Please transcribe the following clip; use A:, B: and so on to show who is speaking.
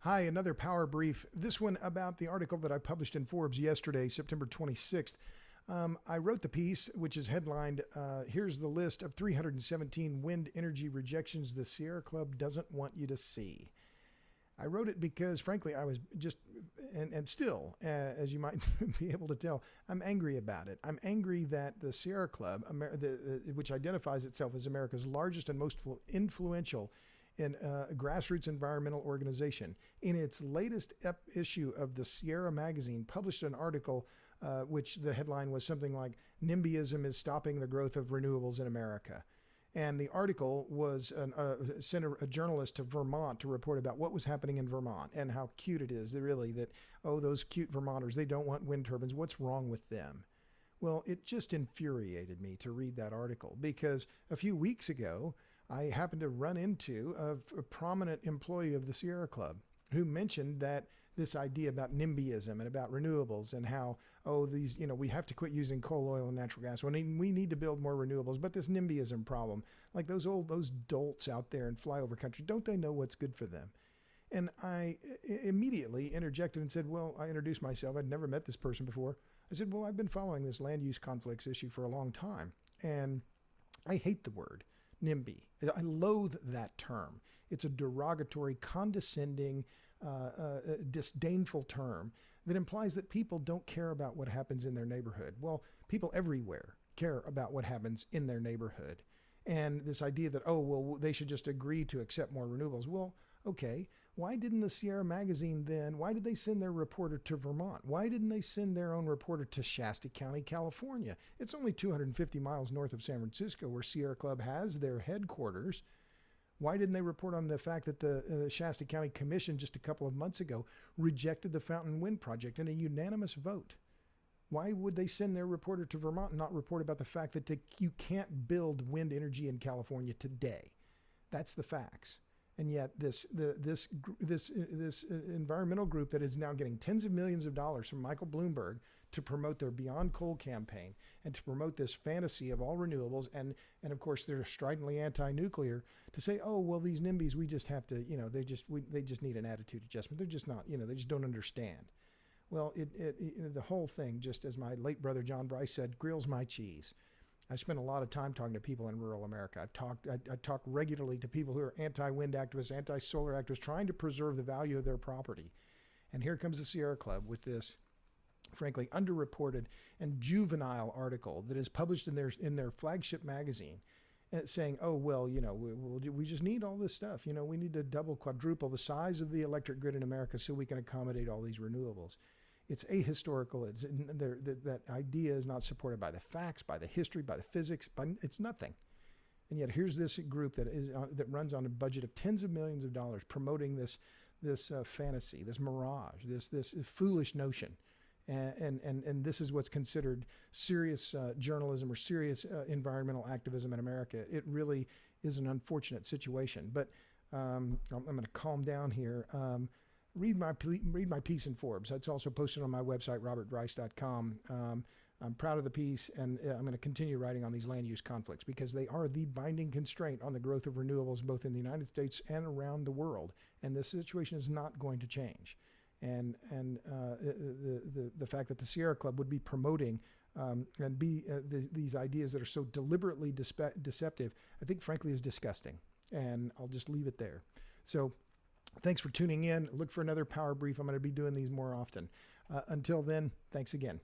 A: Hi, another power brief. This one about the article that I published in Forbes yesterday, September 26th. I wrote the piece, which is headlined, Here's the list of 317 wind energy rejections the Sierra Club doesn't want you to see. I wrote it because, frankly, I was just, and still, as you might be able to tell, I'm angry about it. I'm angry that the Sierra Club, which identifies itself as America's largest and most influential grassroots environmental organization, in its latest issue of the Sierra magazine, published an article which the headline was something like, NIMBYism is stopping the growth of renewables in America. And the article was sent a journalist to Vermont to report about what was happening in Vermont and how cute it is, really, that, oh, those cute Vermonters, they don't want wind turbines. What's wrong with them? Well, it just infuriated me to read that article because a few weeks ago, I happened to run into a prominent employee of the Sierra Club who mentioned that this idea about NIMBYism and about renewables and how, we have to quit using coal, oil, and natural gas. We need to build more renewables, but this NIMBYism problem, like those dolts out there in flyover country, don't they know what's good for them? And I immediately interjected and said, well, I introduced myself. I'd never met this person before. I said, well, I've been following this land use conflicts issue for a long time, and I hate the word NIMBY. I loathe that term. It's a derogatory, condescending, disdainful term that implies that people don't care about what happens in their neighborhood. Well, people everywhere care about what happens in their neighborhood. And this idea that, they should just agree to accept more renewables. Well, okay, why didn't the Sierra magazine then, why did they send their reporter to Vermont? Why didn't they send their own reporter to Shasta County, California? It's only 250 miles north of San Francisco where Sierra Club has their headquarters. Why didn't they report on the fact that the Shasta County Commission just a couple of months ago rejected the Fountain Wind Project in a unanimous vote? Why would they send their reporter to Vermont and not report about the fact that you can't build wind energy in California today? That's the facts. And yet this environmental group that is now getting tens of millions of dollars from Michael Bloomberg to promote their Beyond Coal campaign and to promote this fantasy of all renewables, and of course they're stridently anti-nuclear, to say, these NIMBYs, we just have to, they just need an attitude adjustment. They're just not, they just don't understand. Well, the whole thing, just as my late brother John Bryce said, grills my cheese. I spent a lot of time talking to people in rural America. I talk regularly to people who are anti-wind activists, anti-solar activists, trying to preserve the value of their property. And here comes the Sierra Club with this, frankly, underreported and juvenile article that is published in their flagship magazine, saying, we just need all this stuff. We need to double, quadruple the size of the electric grid in America so we can accommodate all these renewables. It's ahistorical. That idea is not supported by the facts, by the history, by the physics. It's nothing. And yet here's this group that runs on a budget of tens of millions of dollars promoting this fantasy, this mirage, this foolish notion. And this is what's considered serious journalism or serious environmental activism in America. It really is an unfortunate situation. But I'm going to calm down here. Read my piece in Forbes. It's also posted on my website, robertbryce.com. I'm proud of the piece, and I'm going to continue writing on these land use conflicts because they are the binding constraint on the growth of renewables both in the United States and around the world. And this situation is not going to change. And the fact that the Sierra Club would be promoting these ideas that are so deliberately deceptive, I think, frankly, is disgusting. And I'll just leave it there. So thanks for tuning in. Look for another power brief. I'm going to be doing these more often. Until then, thanks again.